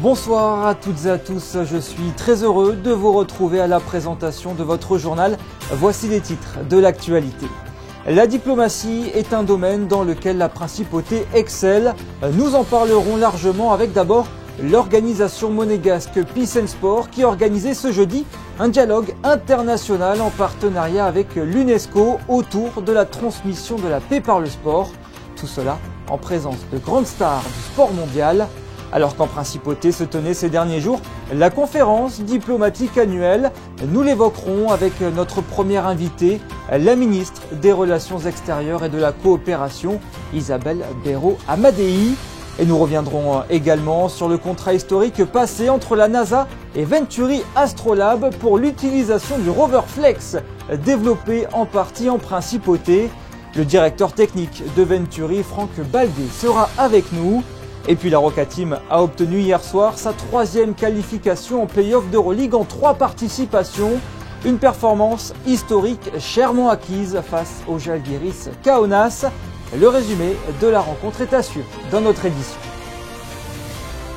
Bonsoir à toutes et à tous, je suis très heureux de vous retrouver à la présentation de votre journal. Voici les titres de l'actualité. La diplomatie est un domaine dans lequel la principauté excelle. Nous en parlerons largement avec d'abord l'organisation monégasque Peace and Sport qui a organisé ce jeudi un dialogue international en partenariat avec l'UNESCO autour de la transmission de la paix par le sport. Tout cela en présence de grandes stars du sport mondial. Alors qu'en principauté se tenait ces derniers jours la conférence diplomatique annuelle, nous l'évoquerons avec notre première invitée, la ministre des Relations extérieures et de la coopération, Isabelle Béraud Amadei. Et nous reviendrons également sur le contrat historique passé entre la NASA et Venturi Astrolab pour l'utilisation du rover Flex, développé en partie en principauté. Le directeur technique de Venturi, Franck Baldé, sera avec nous. Et puis la Roca Team a obtenu hier soir sa 3e qualification en play-off d'Euroleague en 3 participations. Une performance historique chèrement acquise face aux Žalgiris Kaunas. Le résumé de la rencontre est à suivre dans notre édition.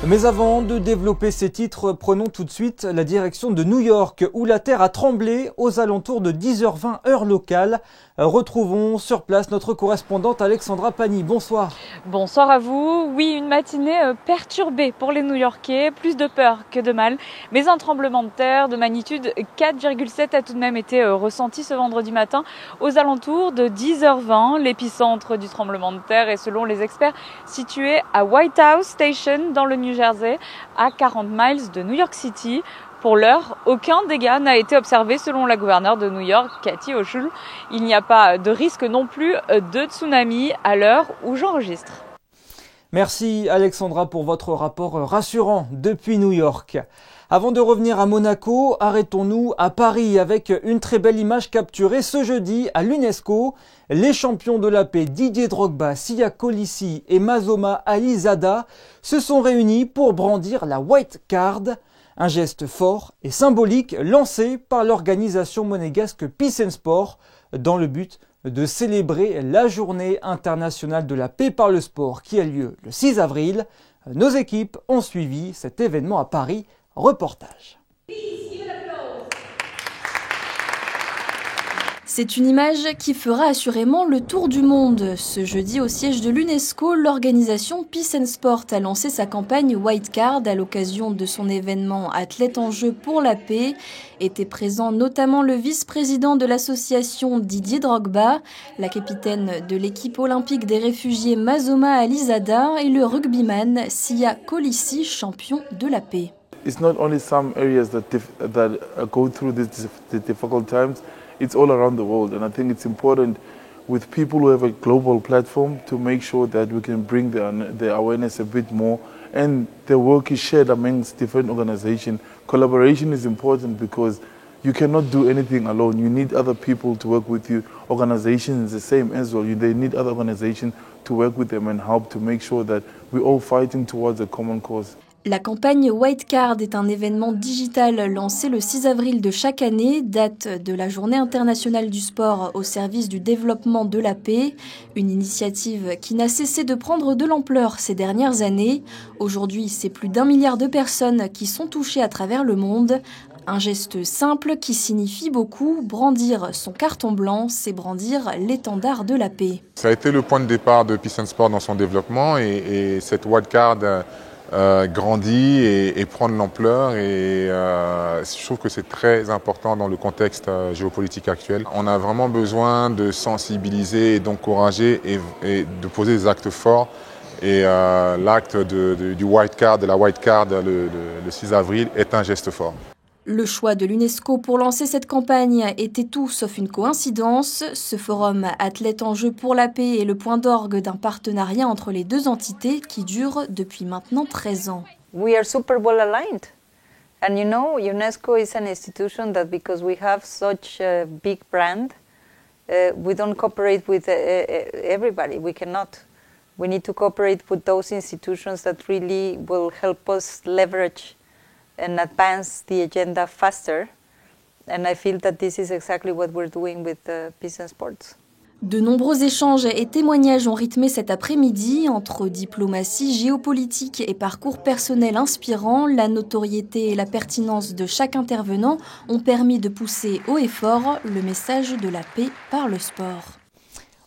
Mais avant de développer ces titres, prenons tout de suite la direction de New York où la terre a tremblé aux alentours de 10h20 heure locale. Retrouvons sur place notre correspondante Alexandra Pani. Bonsoir. Bonsoir à vous. Oui, une matinée perturbée pour les New-Yorkais, plus de peur que de mal. Mais un tremblement de terre de magnitude 4,7 a tout de même été ressenti ce vendredi matin aux alentours de 10h20. L'épicentre du tremblement de terre est selon les experts situé à White House Station dans le New Jersey, à 40 miles de New York City. Pour l'heure, aucun dégât n'a été observé selon la gouverneure de New York, Kathy Hochul. Il n'y a pas de risque non plus de tsunami à l'heure où j'enregistre. Merci Alexandra pour votre rapport rassurant depuis New York. Avant de revenir à Monaco, arrêtons-nous à Paris avec une très belle image capturée ce jeudi à l'UNESCO. Les champions de la paix Didier Drogba, Siya Kolisi et Mazoma Alizada se sont réunis pour brandir la White Card. Un geste fort et symbolique lancé par l'organisation monégasque Peace and Sport dans le but de célébrer la journée internationale de la paix par le sport qui a lieu le 6 avril. Nos équipes ont suivi cet événement à Paris. Reportage. C'est une image qui fera assurément le tour du monde. Ce jeudi, au siège de l'UNESCO, l'organisation Peace and Sport a lancé sa campagne White Card à l'occasion de son événement Athlètes en jeu pour la paix. Était présent notamment le vice-président de l'association Didier Drogba, la capitaine de l'équipe olympique des réfugiés Mazoma Alizada et le rugbyman Siya Kolisi, champion de la paix. It's not only some areas that go through these difficult times. It's all around the world, and I think it's important with people who have a global platform to make sure that we can bring the awareness a bit more, and the work is shared amongst different organizations. Collaboration is important because you cannot do anything alone. You need other people to work with you. Organizations the same as well. They need other organizations to work with them and help to make sure that we're all fighting towards a common cause. La campagne White Card est un événement digital lancé le 6 avril de chaque année, date de la Journée internationale du sport au service du développement de la paix. Une initiative qui n'a cessé de prendre de l'ampleur ces dernières années. Aujourd'hui, c'est plus d'1 milliard de personnes qui sont touchées à travers le monde. Un geste simple qui signifie beaucoup, brandir son carton blanc, c'est brandir l'étendard de la paix. Ça a été le point de départ de Peace and Sport dans son développement et cette White Card grandit et prend de l'ampleur et je trouve que c'est très important dans le contexte géopolitique actuel. On a vraiment besoin de sensibiliser et d'encourager et de poser des actes forts et l'acte du White Card, de la White Card le 6 avril est un geste fort. Le choix de l'UNESCO pour lancer cette campagne était tout sauf une coïncidence. Ce forum Athlètes en jeu pour la paix est le point d'orgue d'un partenariat entre les deux entités qui dure depuis maintenant 13 ans. We are super well aligned. And you know, UNESCO is an institution that because we have such a big brand, we don't cooperate with everybody. We cannot. We need to cooperate with those institutions that really will help us leverage and advance the agenda faster. And I feel that this is exactly what we're doing with Peace and Sports. De nombreux échanges et témoignages ont rythmé cet après-midi entre diplomatie, géopolitique et parcours personnel inspirant. La notoriété et la pertinence de chaque intervenant ont permis de pousser haut et fort le message de la paix par le sport.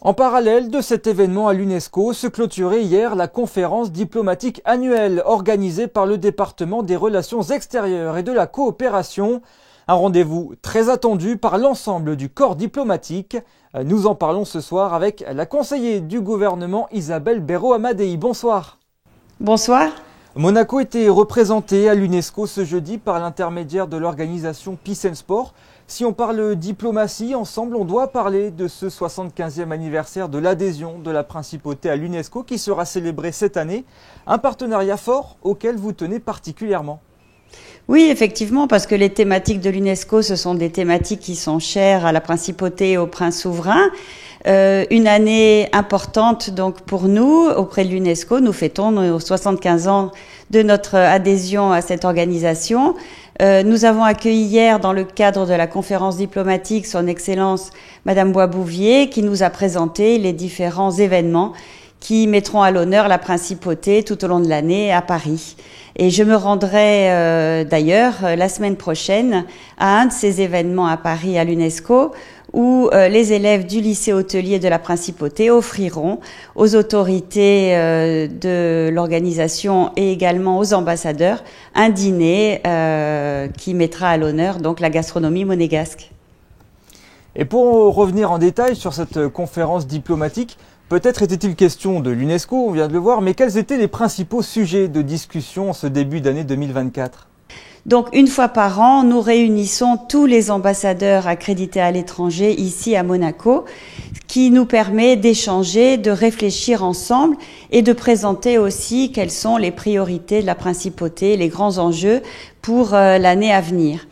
En parallèle de cet événement à l'UNESCO, se clôturait hier la conférence diplomatique annuelle organisée par le département des relations extérieures et de la coopération. Un rendez-vous très attendu par l'ensemble du corps diplomatique. Nous en parlons ce soir avec la conseillère du gouvernement Isabelle Béraud-Amadei. Bonsoir. Bonsoir. Monaco était représenté à l'UNESCO ce jeudi par l'intermédiaire de l'organisation Peace and Sport. Si on parle diplomatie, ensemble, on doit parler de ce 75e anniversaire de l'adhésion de la principauté à l'UNESCO qui sera célébré cette année. Un partenariat fort auquel vous tenez particulièrement. Oui, effectivement, parce que les thématiques de l'UNESCO, ce sont des thématiques qui sont chères à la principauté et au prince souverain. Une année importante donc pour nous auprès de l'UNESCO. Nous fêtons nos 75 ans de notre adhésion à cette organisation. Nous avons accueilli hier, dans le cadre de la conférence diplomatique, son Excellence Madame Boisbouvier, qui nous a présenté les différents événements qui mettront à l'honneur la principauté tout au long de l'année à Paris. Et je me rendrai d'ailleurs la semaine prochaine à un de ces événements à Paris à l'UNESCO où les élèves du lycée hôtelier de la principauté offriront aux autorités de l'organisation et également aux ambassadeurs un dîner qui mettra à l'honneur donc la gastronomie monégasque. Et pour revenir en détail sur cette conférence diplomatique, peut-être était-il question de l'UNESCO, on vient de le voir, mais quels étaient les principaux sujets de discussion en ce début d'année 2024 ? Donc, une fois par an, nous réunissons tous les ambassadeurs accrédités à l'étranger ici à Monaco, qui nous permet d'échanger, de réfléchir ensemble et de présenter aussi quelles sont les priorités de la principauté, les grands enjeux pour l'année à venir.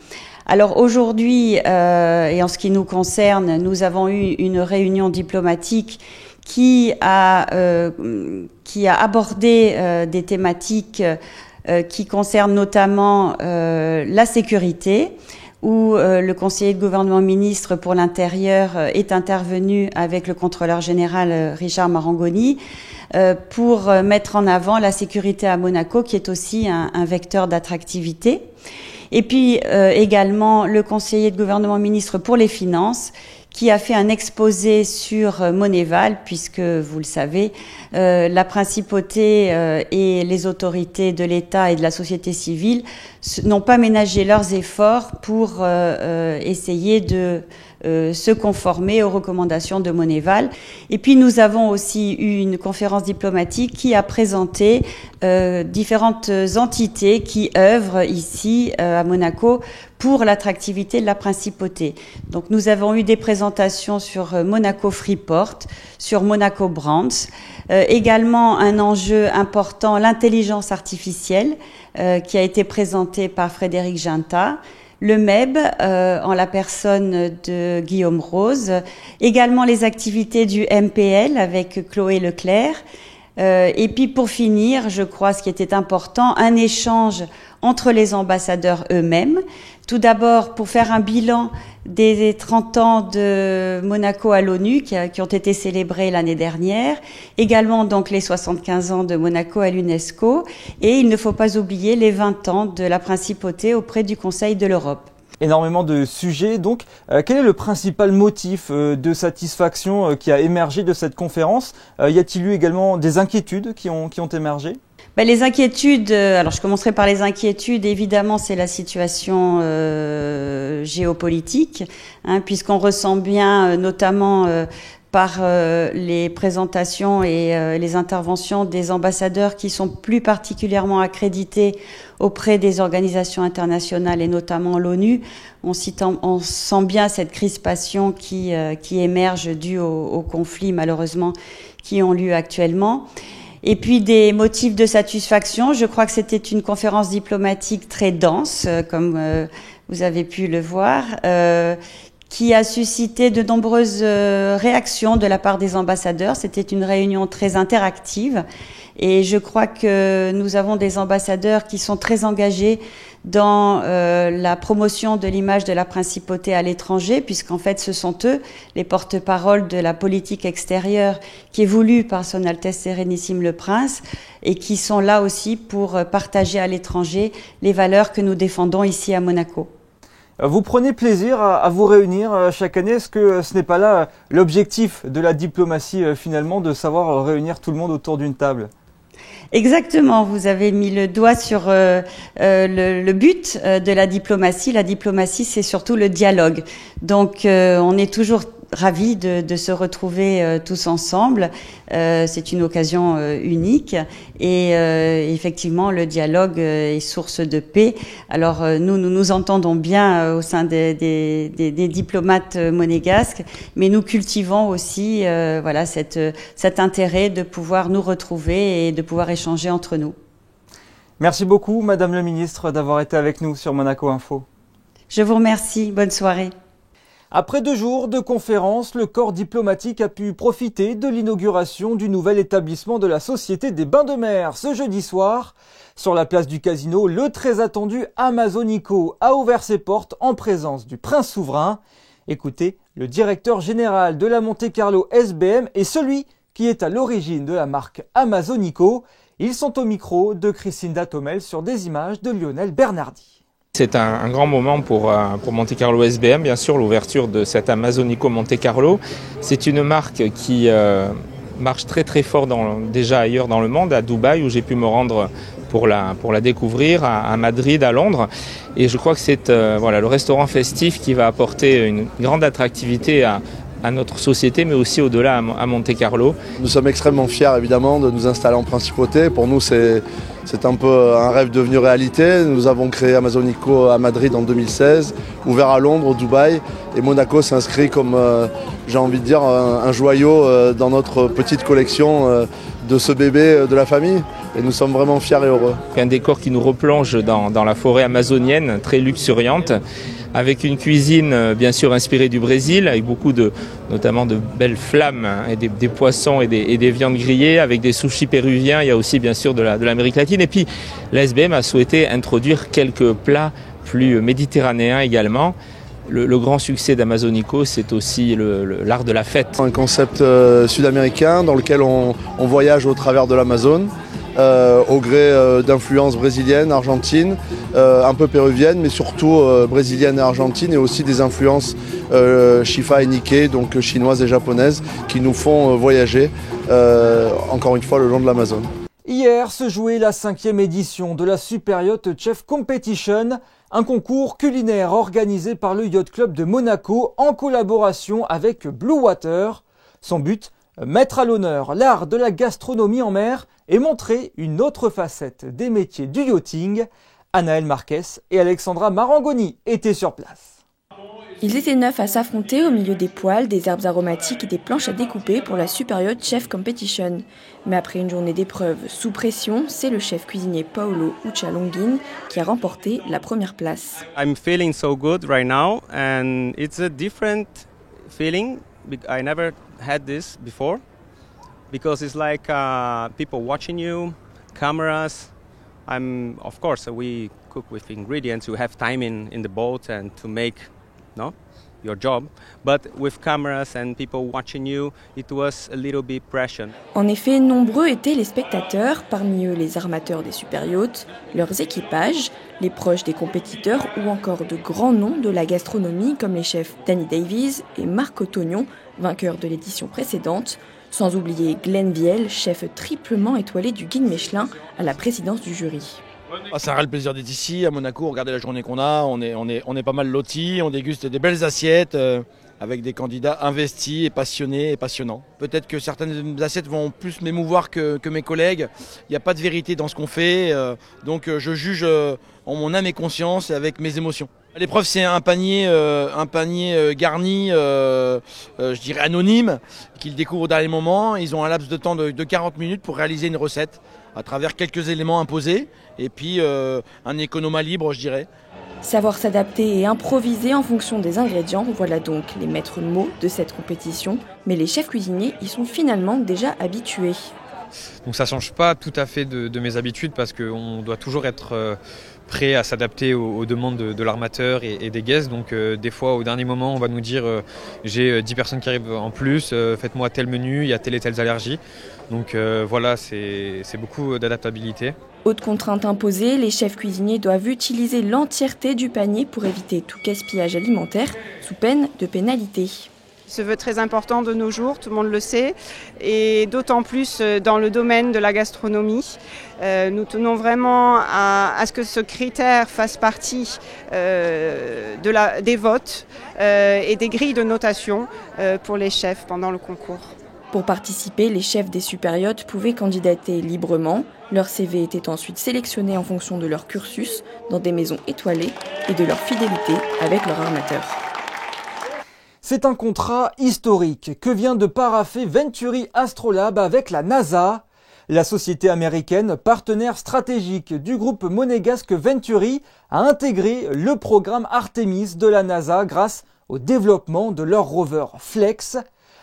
Alors aujourd'hui, et en ce qui nous concerne, nous avons eu une réunion diplomatique qui a abordé des thématiques qui concernent notamment la sécurité, où le conseiller de gouvernement ministre pour l'Intérieur est intervenu avec le contrôleur général Richard Marangoni pour mettre en avant la sécurité à Monaco, qui est aussi un vecteur d'attractivité. Et puis également le conseiller de gouvernement ministre pour les Finances, qui a fait un exposé sur Monéval, puisque, vous le savez, la principauté et les autorités de l'État et de la société civile n'ont pas ménagé leurs efforts pour essayer de se conformer aux recommandations de Monéval. Et puis nous avons aussi eu une conférence diplomatique qui a présenté différentes entités qui œuvrent ici à Monaco pour l'attractivité de la principauté. Donc nous avons eu des présentations sur Monaco Freeport, sur Monaco Brands, également un enjeu important, l'intelligence artificielle, qui a été présenté par Frédéric Ginta, le MEB en la personne de Guillaume Rose, également les activités du MPL avec Chloé Leclerc, et puis pour finir, je crois ce qui était important, un échange entre les ambassadeurs eux-mêmes. Tout d'abord pour faire un bilan des 30 ans de Monaco à l'ONU qui ont été célébrés l'année dernière, également donc les 75 ans de Monaco à l'UNESCO, et il ne faut pas oublier les 20 ans de la principauté auprès du Conseil de l'Europe. Énormément de sujets, donc quel est le principal motif de satisfaction qui a émergé de cette conférence ? Y a-t-il eu également des inquiétudes qui ont émergé ? Les inquiétudes, alors je commencerai par les inquiétudes, évidemment c'est la situation géopolitique, puisqu'on ressent bien notamment par les présentations et les interventions des ambassadeurs qui sont plus particulièrement accrédités auprès des organisations internationales et notamment l'ONU. On sent bien cette crispation qui émerge due aux conflits malheureusement qui ont lieu actuellement. Et puis des motifs de satisfaction, je crois que c'était une conférence diplomatique très dense, comme vous avez pu le voir, qui a suscité de nombreuses réactions de la part des ambassadeurs. C'était une réunion très interactive et je crois que nous avons des ambassadeurs qui sont très engagés dans la promotion de l'image de la principauté à l'étranger, puisqu'en fait ce sont eux les porte-parole de la politique extérieure qui est voulue par Son Altesse Sérénissime le Prince et qui sont là aussi pour partager à l'étranger les valeurs que nous défendons ici à Monaco. Vous prenez plaisir à vous réunir chaque année. Est-ce que ce n'est pas là l'objectif de la diplomatie finalement, de savoir réunir tout le monde autour d'une table ? Exactement, vous avez mis le doigt sur le but de la diplomatie. La diplomatie, c'est surtout le dialogue. Donc, on est toujours ravis de se retrouver tous ensemble. C'est une occasion unique et effectivement, le dialogue est source de paix. Alors, nous nous entendons bien au sein des diplomates monégasques, mais nous cultivons aussi voilà, cet intérêt de pouvoir nous retrouver et de pouvoir échanger entre nous. Merci beaucoup, Madame le Ministre, d'avoir été avec nous sur Monaco Info. Je vous remercie. Bonne soirée. Après 2 jours de conférence, le corps diplomatique a pu profiter de l'inauguration du nouvel établissement de la Société des Bains de Mer ce jeudi soir. Sur la place du Casino, le très attendu Amazonico a ouvert ses portes en présence du prince souverain. Écoutez, le directeur général de la Monte-Carlo SBM et celui qui est à l'origine de la marque Amazonico. Ils sont au micro de Christine Tomel sur des images de Lionel Bernardi. C'est un grand moment pour Monte-Carlo SBM, bien sûr, l'ouverture de cet Amazonico Monte-Carlo. C'est une marque qui marche très très fort déjà ailleurs dans le monde, à Dubaï où j'ai pu me rendre pour la découvrir, à Madrid, à Londres. Et je crois que c'est voilà, le restaurant festif qui va apporter une grande attractivité à notre société, mais aussi au-delà à Monte-Carlo. Nous sommes extrêmement fiers évidemment de nous installer en principauté. Pour nous c'est un peu un rêve devenu réalité. Nous avons créé Amazonico à Madrid en 2016, ouvert à Londres, au Dubaï, et Monaco s'inscrit comme, j'ai envie de dire, un joyau dans notre petite collection de ce bébé de la famille. Et nous sommes vraiment fiers et heureux. Un décor qui nous replonge dans la forêt amazonienne, très luxuriante, avec une cuisine bien sûr inspirée du Brésil, avec beaucoup notamment de belles flammes et des poissons et des viandes grillées, avec des sushis péruviens. Il y a aussi bien sûr de l'Amérique latine. Et puis la SBM a souhaité introduire quelques plats plus méditerranéens également. Le grand succès d'Amazonico, c'est aussi l'art de la fête. Un concept sud-américain dans lequel on voyage au travers de l'Amazone. Au gré d'influences brésiliennes, argentines, un peu péruviennes, mais surtout brésiliennes et argentines, et aussi des influences Shifa et Nikkei, donc chinoises et japonaises, qui nous font voyager, encore une fois, le long de l'Amazone. Hier se jouait la 5e édition de la Super Yacht Chef Competition, un concours culinaire organisé par le Yacht Club de Monaco en collaboration avec Blue Water. Son but, mettre à l'honneur l'art de la gastronomie en mer et montrer une autre facette des métiers du yachting. Anaël Marquez et Alexandra Marangoni étaient sur place. Ils étaient 9 à s'affronter au milieu des poêles, des herbes aromatiques et des planches à découper pour la Super Yacht Chef Competition. Mais après une journée d'épreuves sous pression, c'est le chef cuisinier Paolo Uccialonghin qui a remporté la première place. I'm feeling so good right now and it's a different feeling. I never had this before because it's like people watching you, cameras. Of course, we cook with ingredients. You have time in the boat and to make your job, but with cameras and people watching you, it was a little bit pressure. En effet, nombreux étaient les spectateurs, parmi eux les armateurs des super yachts, leurs équipages, les proches des compétiteurs ou encore de grands noms de la gastronomie comme les chefs Danny Davies et Marc Otognon, vainqueurs de l'édition précédente, sans oublier Glenn Viel, chef triplement étoilé du guide Michelin, à la présidence du jury. C'est un réel plaisir d'être ici à Monaco. Regardez la journée qu'on a, on est pas mal lotis, on déguste des belles assiettes avec des candidats investis et passionnés et passionnants. Peut-être que certaines assiettes vont plus m'émouvoir que mes collègues. Il n'y a pas de vérité dans ce qu'on fait, donc je juge en mon âme et conscience et avec mes émotions. L'épreuve, c'est un panier garni, je dirais anonyme, qu'ils découvrent au dernier moment. Ils ont un laps de temps de 40 minutes pour réaliser une recette à travers quelques éléments imposés et puis un économa libre, je dirais. Savoir s'adapter et improviser en fonction des ingrédients, voilà donc les maîtres mots de cette compétition. Mais les chefs cuisiniers y sont finalement déjà habitués. Donc ça ne change pas tout à fait de mes habitudes parce qu'on doit toujours être prêt à s'adapter aux demandes de l'armateur et des guests. Donc des fois au dernier moment on va nous dire j'ai 10 personnes qui arrivent en plus, faites-moi tel menu, il y a telle et telle allergie. Donc voilà, c'est beaucoup d'adaptabilité. Autre contrainte imposée, les chefs cuisiniers doivent utiliser l'entièreté du panier pour éviter tout gaspillage alimentaire, sous peine de pénalité. Il se veut très important de nos jours, tout le monde le sait, et d'autant plus dans le domaine de la gastronomie. Nous tenons vraiment à ce que ce critère fasse partie des votes et des grilles de notation pour les chefs pendant le concours. Pour participer, les chefs des Superyachts pouvaient candidater librement. Leur CV était ensuite sélectionné en fonction de leur cursus dans des maisons étoilées et de leur fidélité avec leur armateur. C'est un contrat historique que vient de paraffer Venturi Astrolab avec la NASA. La société américaine, partenaire stratégique du groupe monégasque Venturi, a intégré le programme Artemis de la NASA grâce au développement de leur rover Flex.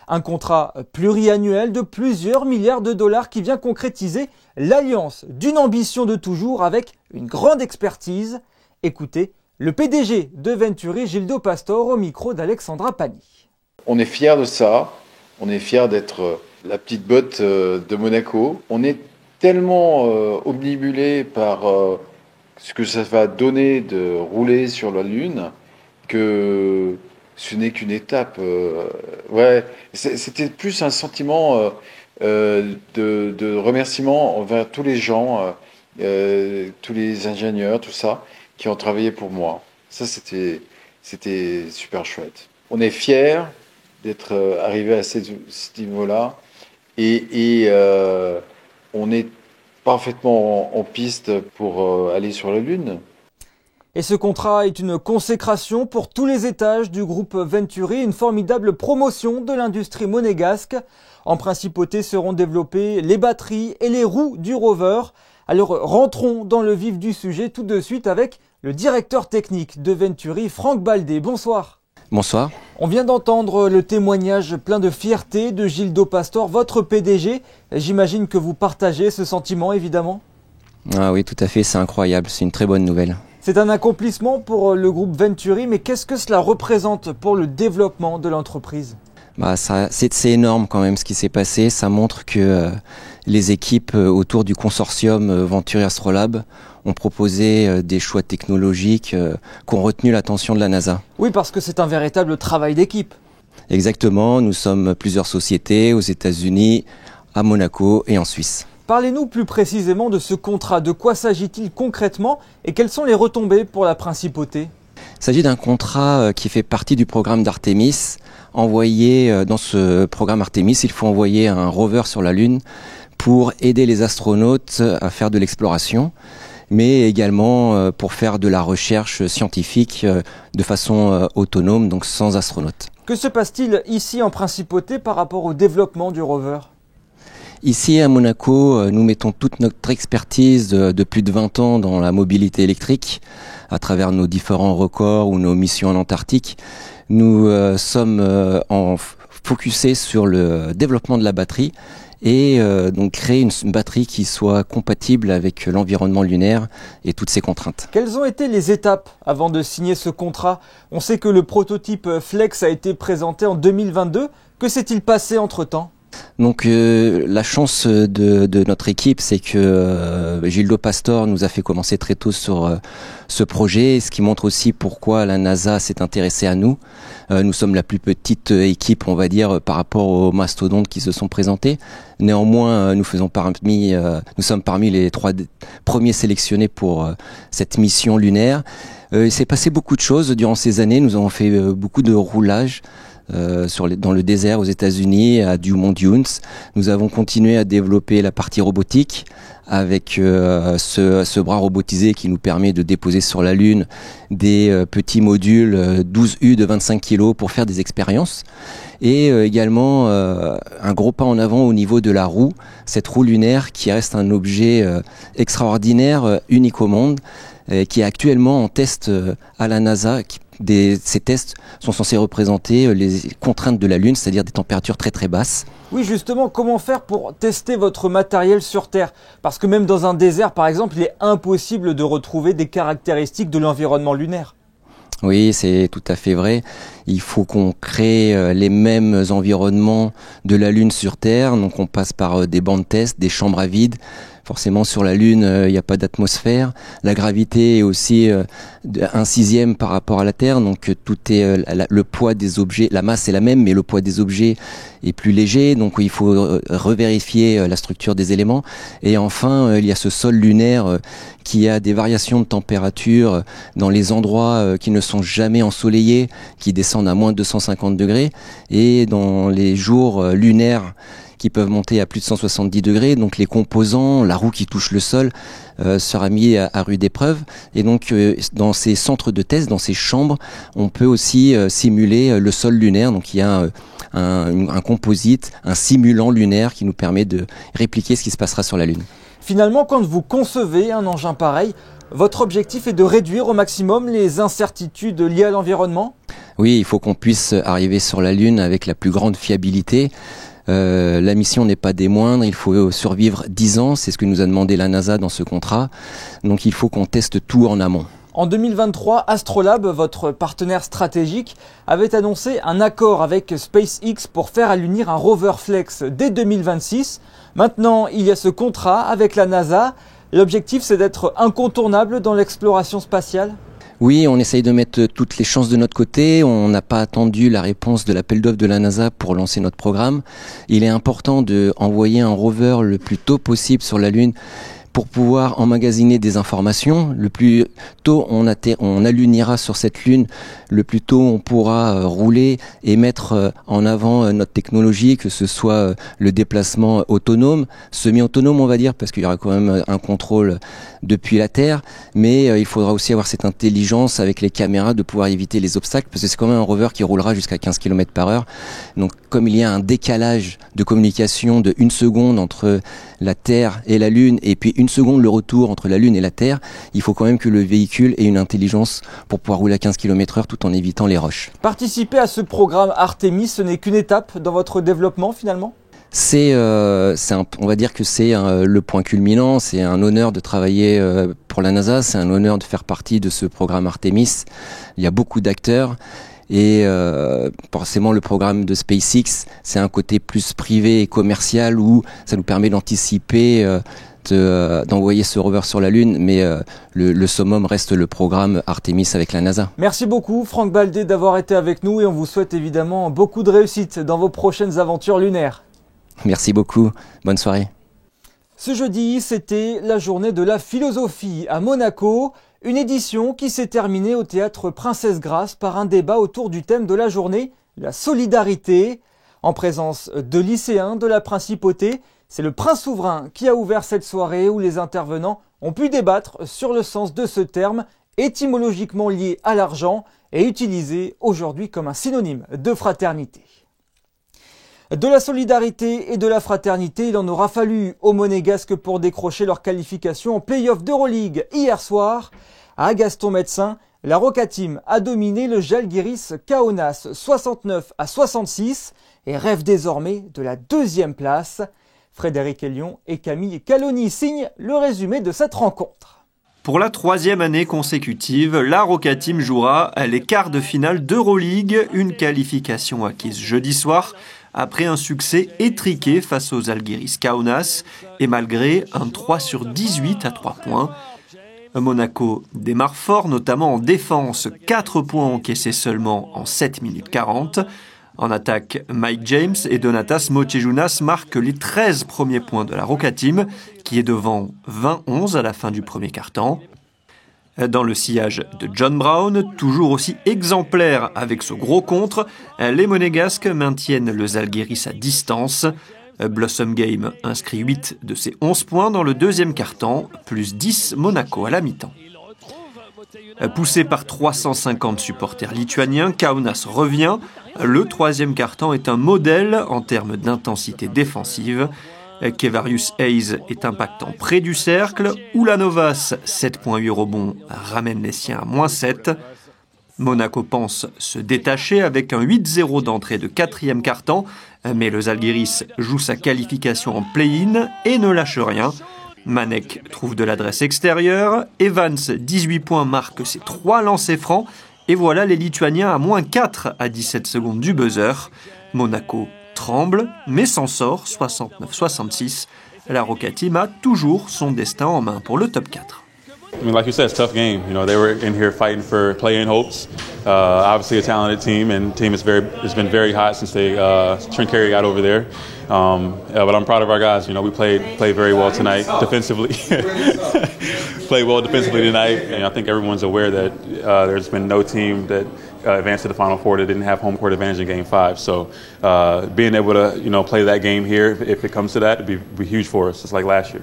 Un contrat pluriannuel de plusieurs milliards de dollars qui vient concrétiser l'alliance d'une ambition de toujours avec une grande expertise. Écoutez le PDG de Venturi, Gildo Pastor, au micro d'Alexandra Pani. On est fiers de ça, on est fiers d'être la petite botte de Monaco. On est tellement omnibulé par ce que ça va donner de rouler sur la Lune que ce n'est qu'une étape. C'était plus un sentiment de remerciement envers tous les gens, tous les ingénieurs, tout ça, qui ont travaillé pour moi. Ça, c'était super chouette. On est fiers d'être arrivé à ce niveau-là et on est parfaitement en piste pour aller sur la Lune. Et ce contrat est une consécration pour tous les étages du groupe Venturi, une formidable promotion de l'industrie monégasque. En principauté seront développées les batteries et les roues du rover. Alors rentrons dans le vif du sujet tout de suite avec le directeur technique de Venturi, Franck Baldé. Bonsoir. Bonsoir. On vient d'entendre le témoignage plein de fierté de Gildo Pastor, votre PDG. J'imagine que vous partagez ce sentiment, évidemment. Ah oui, tout à fait, c'est incroyable, c'est une très bonne nouvelle. C'est un accomplissement pour le groupe Venturi, mais qu'est-ce que cela représente pour le développement de l'entreprise ? C'est énorme quand même ce qui s'est passé. Ça montre que les équipes autour du consortium Venturi Astrolab ont proposé des choix technologiques qui ont retenu l'attention de la NASA. Oui, parce que c'est un véritable travail d'équipe. Exactement, nous sommes plusieurs sociétés aux États-Unis, à Monaco et en Suisse. Parlez-nous plus précisément de ce contrat. De quoi s'agit-il concrètement et quelles sont les retombées pour la principauté ? Il s'agit d'un contrat qui fait partie du programme d'Artemis. Dans ce programme Artemis, il faut envoyer un rover sur la Lune pour aider les astronautes à faire de l'exploration, mais également pour faire de la recherche scientifique de façon autonome, donc sans astronaute. Que se passe-t-il ici en principauté par rapport au développement du rover ? Ici à Monaco, nous mettons toute notre expertise de plus de 20 ans dans la mobilité électrique à travers nos différents records ou nos missions en Antarctique. Nous sommes focusés sur le développement de la batterie et donc créer une batterie qui soit compatible avec l'environnement lunaire et toutes ses contraintes. Quelles ont été les étapes avant de signer ce contrat ? On sait que le prototype Flex a été présenté en 2022. Que s'est-il passé entre-temps ? Donc la chance de notre équipe, c'est que Gildo Pastor nous a fait commencer très tôt sur ce projet, ce qui montre aussi pourquoi la NASA s'est intéressée à nous. Nous sommes la plus petite équipe, on va dire, par rapport aux mastodontes qui se sont présentés. Néanmoins, nous sommes parmi les 3 premiers sélectionnés pour cette mission lunaire. Il s'est passé beaucoup de choses durant ces années. Nous avons fait beaucoup de roulages dans le désert aux États-Unis, à Dumont Dunes. Nous avons continué à développer la partie robotique avec ce bras robotisé qui nous permet de déposer sur la Lune des petits modules 12U de 25 kg pour faire des expériences. Et également un gros pas en avant au niveau de la roue, cette roue lunaire qui reste un objet extraordinaire, unique au monde, qui est actuellement en test à la NASA. Ces tests sont censés représenter les contraintes de la Lune, c'est-à-dire des températures très très basses. Oui, justement, comment faire pour tester votre matériel sur Terre? Parce que même dans un désert, par exemple, il est impossible de retrouver des caractéristiques de l'environnement lunaire. Oui, c'est tout à fait vrai. Il faut qu'on crée les mêmes environnements de la Lune sur Terre. Donc on passe par des bancs de test, des chambres à vide. Forcément, sur la Lune, il n'y a pas d'atmosphère. La gravité est aussi 1/6 par rapport à la Terre. Donc tout est le poids des objets, la masse est la même, mais le poids des objets est plus léger. Donc il faut revérifier la structure des éléments. Et enfin, il y a ce sol lunaire qui a des variations de température dans les endroits qui ne sont jamais ensoleillés, qui descendent à moins de 250 degrés. Et dans les jours lunaires, qui peuvent monter à plus de 170 degrés. Donc les composants, la roue qui touche le sol sera mis à rude épreuve. Et donc dans ces centres de test, dans ces chambres, on peut aussi simuler le sol lunaire. Donc il y a un composite, un simulant lunaire qui nous permet de répliquer ce qui se passera sur la Lune. Finalement, quand vous concevez un engin pareil, votre objectif est de réduire au maximum les incertitudes liées à l'environnement? Oui, il faut qu'on puisse arriver sur la Lune avec la plus grande fiabilité. La mission n'est pas des moindres, il faut survivre 10 ans, c'est ce que nous a demandé la NASA dans ce contrat. Donc il faut qu'on teste tout en amont. En 2023, Astrolab, votre partenaire stratégique, avait annoncé un accord avec SpaceX pour faire allunir un rover Flex dès 2026. Maintenant, il y a ce contrat avec la NASA. L'objectif, c'est d'être incontournable dans l'exploration spatiale? Oui, on essaye de mettre toutes les chances de notre côté. On n'a pas attendu la réponse de l'appel d'offres de la NASA pour lancer notre programme. Il est important d'envoyer un rover le plus tôt possible sur la Lune pour pouvoir emmagasiner des informations. Le plus tôt on allunira sur cette Lune, le plus tôt on pourra rouler et mettre en avant notre technologie, que ce soit le déplacement autonome, semi-autonome on va dire, parce qu'il y aura quand même un contrôle depuis la Terre, mais il faudra aussi avoir cette intelligence avec les caméras de pouvoir éviter les obstacles, parce que c'est quand même un rover qui roulera jusqu'à 15 km/h. Donc comme il y a un décalage de communication de 1 seconde entre la Terre et la Lune, et puis 1 seconde le retour entre la Lune et la Terre, il faut quand même que le véhicule ait une intelligence pour pouvoir rouler à 15 km/h tout en évitant les roches. Participer à ce programme Artemis, ce n'est qu'une étape dans votre développement finalement? On va dire que c'est le point culminant, c'est un honneur de travailler pour la NASA, c'est un honneur de faire partie de ce programme Artemis. Il y a beaucoup d'acteurs. Et forcément le programme de SpaceX, c'est un côté plus privé et commercial où ça nous permet d'anticiper, d'envoyer ce rover sur la Lune, mais le summum reste le programme Artemis avec la NASA. Merci beaucoup Franck Baldé d'avoir été avec nous et on vous souhaite évidemment beaucoup de réussite dans vos prochaines aventures lunaires. Merci beaucoup, bonne soirée. Ce jeudi, c'était la journée de la philosophie à Monaco. Une édition qui s'est terminée au théâtre Princesse Grace par un débat autour du thème de la journée, la solidarité. En présence de lycéens de la Principauté, c'est le prince souverain qui a ouvert cette soirée où les intervenants ont pu débattre sur le sens de ce terme, étymologiquement lié à l'argent et utilisé aujourd'hui comme un synonyme de fraternité. De la solidarité et de la fraternité, il en aura fallu aux Monégasques pour décrocher leur qualification en play-off d'Euroleague hier soir. À Gaston-Médecin, la Roca Team a dominé le Žalgiris Kaunas 69-66 et rêve désormais de la 2e place. Frédéric Elion et Camille Caloni signent le résumé de cette rencontre. Pour la 3e année consécutive, la Roca Team jouera les quarts de finale d'Euroleague, une qualification acquise jeudi soir après un succès étriqué face aux Žalgiris Kaunas et malgré un 3/18 à 3 points. Monaco démarre fort, notamment en défense, 4 points encaissés seulement en 7 minutes 40. En attaque, Mike James et Donatas Motiejunas marquent les 13 premiers points de la Roca Team, qui est devant 20-11 à la fin du premier quart-temps. Dans le sillage de John Brown, toujours aussi exemplaire avec ce gros contre, les Monégasques maintiennent le Žalgiris à distance. Blossom Game inscrit 8 de ses 11 points dans le 2e quart-temps, plus 10 Monaco à la mi-temps. Poussé par 350 supporters lituaniens, Kaunas revient. Le 3e quart-temps est un modèle en termes d'intensité défensive. Kevarius Hayes est impactant près du cercle. Ulanovas, 7,8 rebonds, ramène les siens à -7. Monaco pense se détacher avec un 8-0 d'entrée de 4e quart-temps, mais le Žalgiris joue sa qualification en play-in et ne lâche rien. Manek trouve de l'adresse extérieure, Evans, 18 points, marque ses 3 lancers francs, et voilà les Lituaniens à -4 à 17 secondes du buzzer. Monaco tremble, mais s'en sort, 69-66. La Roca Team a toujours son destin en main pour le top 4. I mean, like you said, it's a tough game. You know, they were in here fighting for play-in hopes. Obviously, a talented team, and the team has been very hot since Trincarry got over there. But I'm proud of our guys. You know, we played very well tonight defensively. Played well defensively tonight, and I think everyone's aware that there's been no team that advanced to the Final Four that didn't have home court advantage in Game 5. So being able to, play that game here, if it comes to that, it'd be huge for us, just like last year.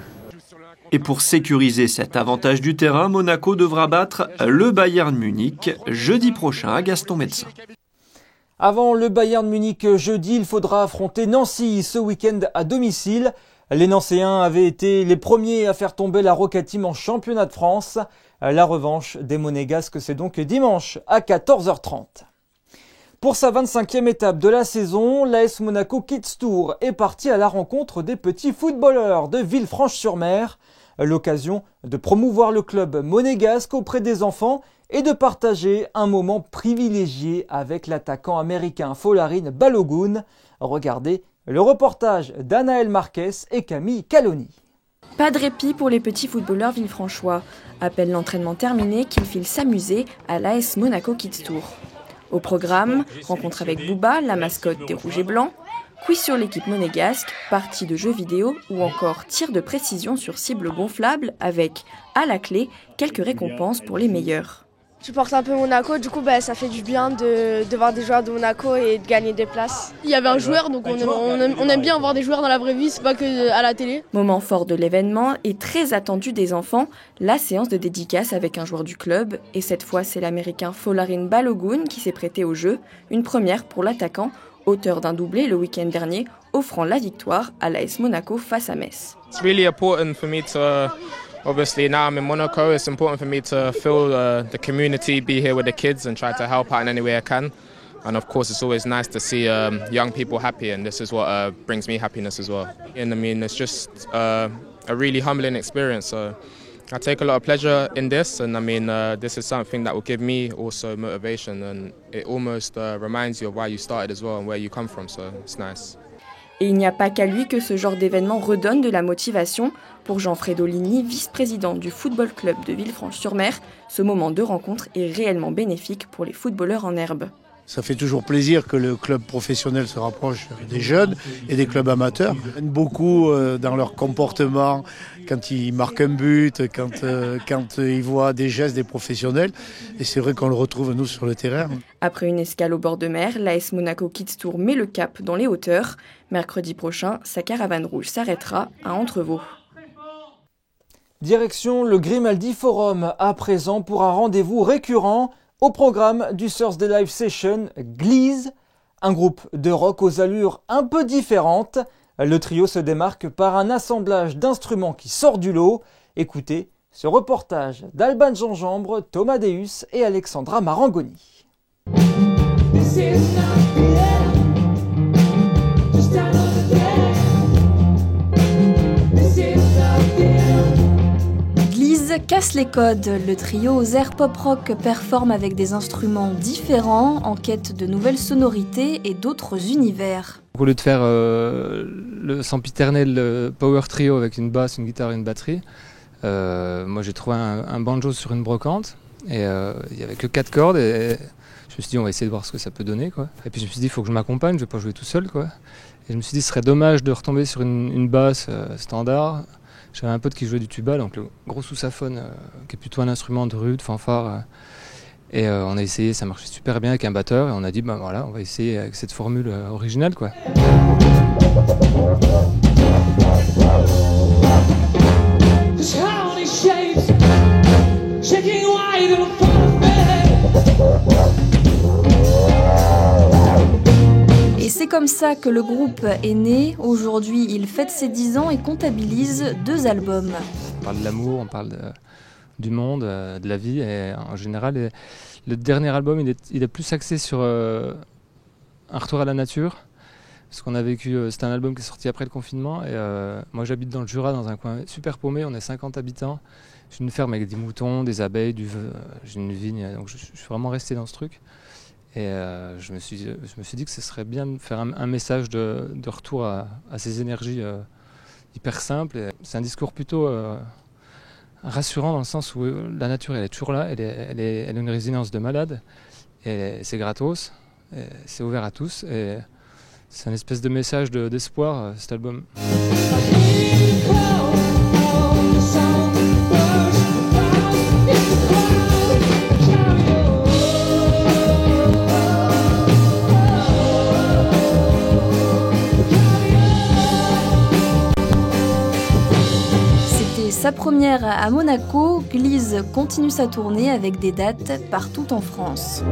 Et pour sécuriser cet avantage du terrain, Monaco devra battre le Bayern Munich jeudi prochain à Gaston Médecin. Avant le Bayern Munich jeudi, il faudra affronter Nancy ce week-end à domicile. Les Nancéens avaient été les premiers à faire tomber la Roca Team en championnat de France. La revanche des Monégasques, c'est donc dimanche à 14h30. Pour sa 25e étape de la saison, l'AS Monaco Kids Tour est parti à la rencontre des petits footballeurs de Villefranche-sur-Mer. L'occasion de promouvoir le club monégasque auprès des enfants et de partager un moment privilégié avec l'attaquant américain Folarin Balogun. Regardez le reportage d'Anaël Marquez et Camille Caloni. Pas de répit pour les petits footballeurs villefranchois. À peine l'entraînement terminé qu'ils filent s'amuser à l'AS Monaco Kids Tour. Au programme, rencontre avec Bouba, la mascotte des Rouges et Blancs, quiz sur l'équipe monégasque, partie de jeux vidéo ou encore tir de précision sur cible gonflable avec, à la clé, quelques récompenses pour les meilleurs. Je porte un peu Monaco, du coup ça fait du bien de voir des joueurs de Monaco et de gagner des places. Il y avait un joueur, donc on aime bien voir des joueurs dans la vraie vie, c'est pas que à la télé. Moment fort de l'événement et très attendu des enfants, la séance de dédicace avec un joueur du club. Et cette fois, c'est l'américain Folarin Balogun qui s'est prêté au jeu, une première pour l'attaquant, auteur d'un doublé le week-end dernier, offrant la victoire à l'AS Monaco face à Metz. It's really important for me to, obviously now I'm in Monaco, it's important for me to feel the community, be here with the kids and try to help out in any way I can. And of course it's always nice to see young people happy, and this is what brings me happiness as well. And I mean, it's just a really humbling experience. So I take a lot of pleasure in this, and I mean, this is something that will give me also motivation, and it almost reminds you of why you started as well and where you come from, so it's nice. Et il n'y a pas qu'à lui que ce genre d'événement redonne de la motivation. Pour Jean Fredolini, vice-président du Football Club de Villefranche-sur-Mer, ce moment de rencontre est réellement bénéfique pour les footballeurs en herbe. Ça fait toujours plaisir que le club professionnel se rapproche des jeunes et des clubs amateurs. Ils aiment beaucoup dans leur comportement, quand ils marquent un but, quand ils voient des gestes des professionnels. Et c'est vrai qu'on le retrouve, nous, sur le terrain. Après une escale au bord de mer, l'AS Monaco Kids Tour met le cap dans les hauteurs. Mercredi prochain, sa caravane rouge s'arrêtera à Entrevaux. Direction le Grimaldi Forum à présent pour un rendez-vous récurrent. Au programme du Thursday Live Session, Glees, un groupe de rock aux allures un peu différentes. Le trio se démarque par un assemblage d'instruments qui sort du lot. Écoutez ce reportage d'Alban Gingembre, Thomas Deus et Alexandra Marangoni. Casse les codes, le trio aux airs pop-rock performe avec des instruments différents, en quête de nouvelles sonorités et d'autres univers. Au lieu de faire le sempiternel power trio avec une basse, une guitare et une batterie, moi j'ai trouvé un banjo sur une brocante et il n'y avait que 4 cordes et je me suis dit on va essayer de voir ce que ça peut donner, quoi. Et puis je me suis dit il faut que je m'accompagne, je ne vais pas jouer tout seul, quoi. Et je me suis dit ce serait dommage de retomber sur une basse standard. J'avais un pote qui jouait du tuba, donc le gros sousaphone, qui est plutôt un instrument de rue, de fanfare. Et on a essayé, ça marchait super bien avec un batteur. Et on a dit, ben voilà, on va essayer avec cette formule originale, quoi. Et c'est comme ça que le groupe est né. Aujourd'hui, il fête ses 10 ans et comptabilise 2 albums. On parle de l'amour, on parle du monde, de la vie. Et en général, le dernier album, il est plus axé sur un retour à la nature. Ce qu'on a vécu, c'était un album qui est sorti après le confinement. Et moi, j'habite dans le Jura, dans un coin super paumé. On est 50 habitants. J'ai une ferme avec des moutons, des abeilles, j'ai une vigne. Donc je suis vraiment resté dans ce truc. Et je me suis dit que ce serait bien de faire un message de retour à ces énergies hyper simples. Et c'est un discours plutôt rassurant dans le sens où la nature, elle est toujours là. Elle a une résilience de malade. Et c'est gratos. Et c'est ouvert à tous. Et c'est une espèce de message d'espoir, cet album. C'était sa première à Monaco. Gliz continue sa tournée avec des dates partout en France.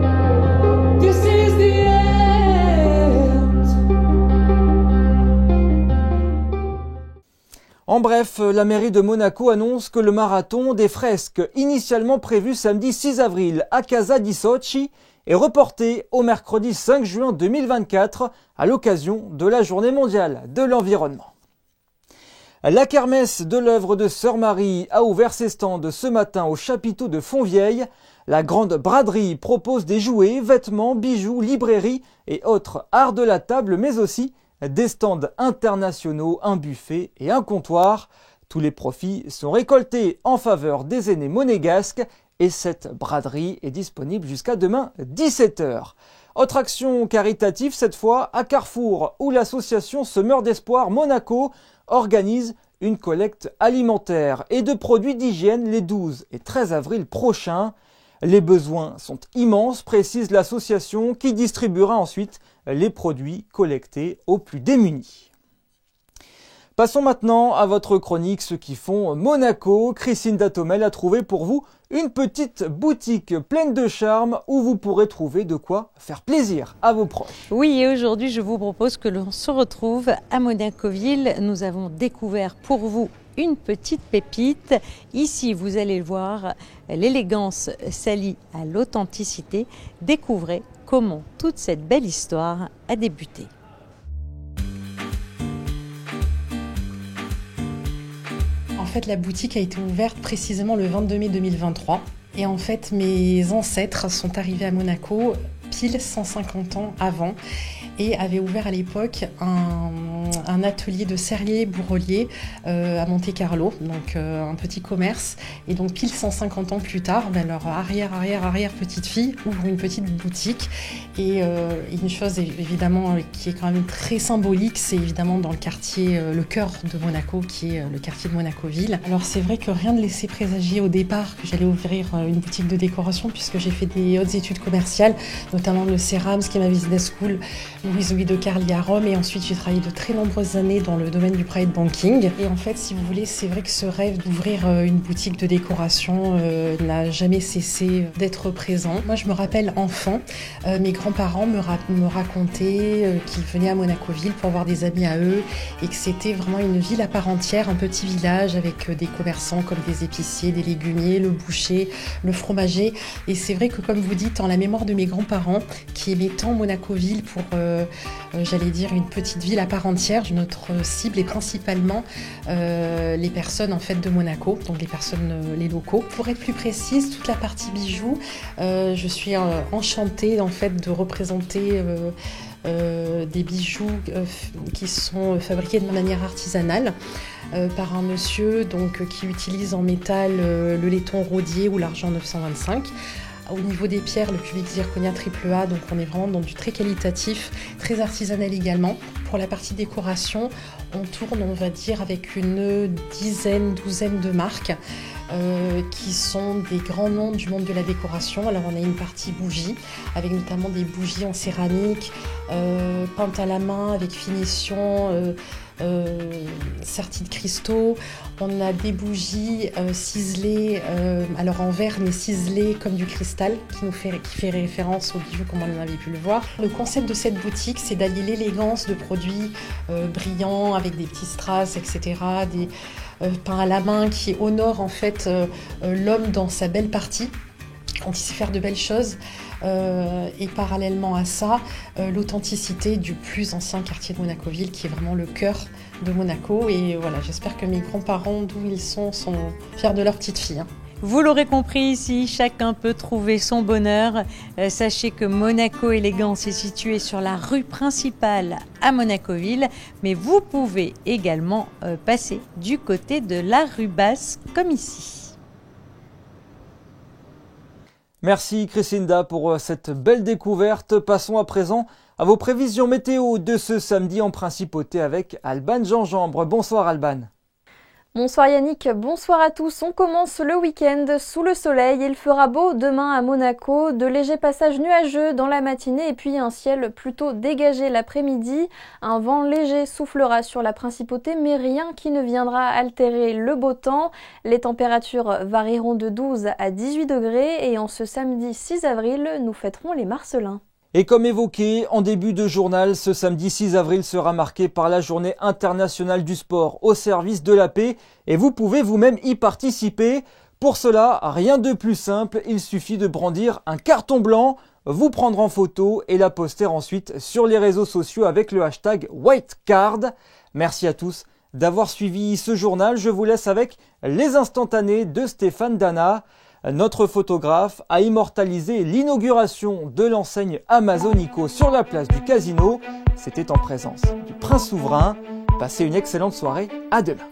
En bref, la mairie de Monaco annonce que le marathon des fresques, initialement prévu samedi 6 avril à Casa di Sochi, est reporté au mercredi 5 juin 2024 à l'occasion de la Journée mondiale de l'environnement. La kermesse de l'œuvre de Sœur Marie a ouvert ses stands ce matin au chapiteau de Fontvieille. La grande braderie propose des jouets, vêtements, bijoux, librairies et autres arts de la table, mais aussi des stands internationaux, un buffet et un comptoir. Tous les profits sont récoltés en faveur des aînés monégasques et cette braderie est disponible jusqu'à demain 17h. Autre action caritative cette fois à Carrefour où l'association Semeurs d'Espoir Monaco organise une collecte alimentaire et de produits d'hygiène les 12 et 13 avril prochains. Les besoins sont immenses, précise l'association qui distribuera ensuite les produits collectés aux plus démunis. Passons maintenant à votre chronique Ceux qui font Monaco. Christine Datomel a trouvé pour vous une petite boutique pleine de charme où vous pourrez trouver de quoi faire plaisir à vos proches. Oui, et aujourd'hui je vous propose que l'on se retrouve à Monacoville. Nous avons découvert pour vous une petite pépite. Ici, vous allez voir, l'élégance s'allie à l'authenticité. Découvrez comment toute cette belle histoire a débuté. En fait, la boutique a été ouverte précisément le 22 mai 2023. Et en fait, mes ancêtres sont arrivés à Monaco pile 150 ans avant et avaient ouvert à l'époque un atelier de serrier bourrelier à Monte Carlo, donc un petit commerce. Et donc pile 150 ans plus tard, leur arrière petite fille ouvre une petite boutique. Et une chose évidemment qui est quand même très symbolique, c'est évidemment dans le quartier, le cœur de Monaco, qui est le quartier de Monacoville. Alors c'est vrai que rien ne laissait présager au départ que j'allais ouvrir une boutique de décoration, puisque j'ai fait des hautes études commerciales, notamment le CERAMS, qui est ma business school, Louise Guido Carli à Rome, et ensuite j'ai travaillé de très nombreuses années dans le domaine du private banking. Et en fait, si vous voulez, c'est vrai que ce rêve d'ouvrir une boutique de décoration n'a jamais cessé d'être présent. Moi, je me rappelle enfant, mes grands-parents me racontaient qu'ils venaient à Monacoville pour voir des amis à eux et que c'était vraiment une ville à part entière, un petit village avec des commerçants comme des épiciers, des légumiers, le boucher, le fromager. Et c'est vrai que, comme vous dites, en la mémoire de mes grands-parents qui aimaient tant Monacoville pour, j'allais dire, une petite ville à part entière, notre cible est principalement les personnes en fait de Monaco, donc les locaux. Pour être plus précise, toute la partie bijoux, je suis enchantée en fait de représenter des bijoux qui sont fabriqués de manière artisanale par un monsieur qui utilise en métal le laiton rodier ou l'argent 925. Au niveau des pierres, le cubique zirconia AAA, donc on est vraiment dans du très qualitatif, très artisanal également. Pour la partie décoration, On tourne, on va dire, avec une dizaine, douzaine de marques qui sont des grands noms du monde de la décoration. Alors on a une partie bougies, avec notamment des bougies en céramique, peintes à la main avec finition, serties de cristaux. On a des bougies ciselées, alors en verre mais ciselées comme du cristal, qui fait référence au bijou comme on en avait pu le voir. Le concept de cette boutique, c'est d'allier l'élégance de produits brillants avec des petits strass, etc., des peints à la main qui honorent en fait l'homme dans sa belle partie, quand il sait faire de belles choses. Et parallèlement à ça, l'authenticité du plus ancien quartier de Monaco-Ville, qui est vraiment le cœur de Monaco. Et voilà, j'espère que mes grands-parents, d'où ils sont fiers de leur petite fille. Vous l'aurez compris ici, chacun peut trouver son bonheur. Sachez que Monaco Élégance est situé sur la rue principale à Monaco-Ville, mais vous pouvez également passer du côté de la rue Basse, comme ici. Merci Chrisinda pour cette belle découverte. Passons à présent à vos prévisions météo de ce samedi en principauté avec Alban Gingembre. Bonsoir Alban. Bonsoir Yannick, bonsoir à tous. On commence le week-end sous le soleil. Il fera beau demain à Monaco, de légers passages nuageux dans la matinée et puis un ciel plutôt dégagé l'après-midi. Un vent léger soufflera sur la principauté mais rien qui ne viendra altérer le beau temps. Les températures varieront de 12 à 18 degrés et en ce samedi 6 avril, nous fêterons les Marcellins. Et comme évoqué en début de journal, ce samedi 6 avril sera marqué par la journée internationale du sport au service de la paix et vous pouvez vous-même y participer. Pour cela, rien de plus simple, il suffit de brandir un carton blanc, vous prendre en photo et la poster ensuite sur les réseaux sociaux avec le hashtag WhiteCard. Merci à tous d'avoir suivi ce journal. Je vous laisse avec les instantanés de Stéphane Dana. Notre photographe a immortalisé l'inauguration de l'enseigne Amazonico sur la place du Casino. C'était en présence du Prince Souverain. Passez une excellente soirée. À demain.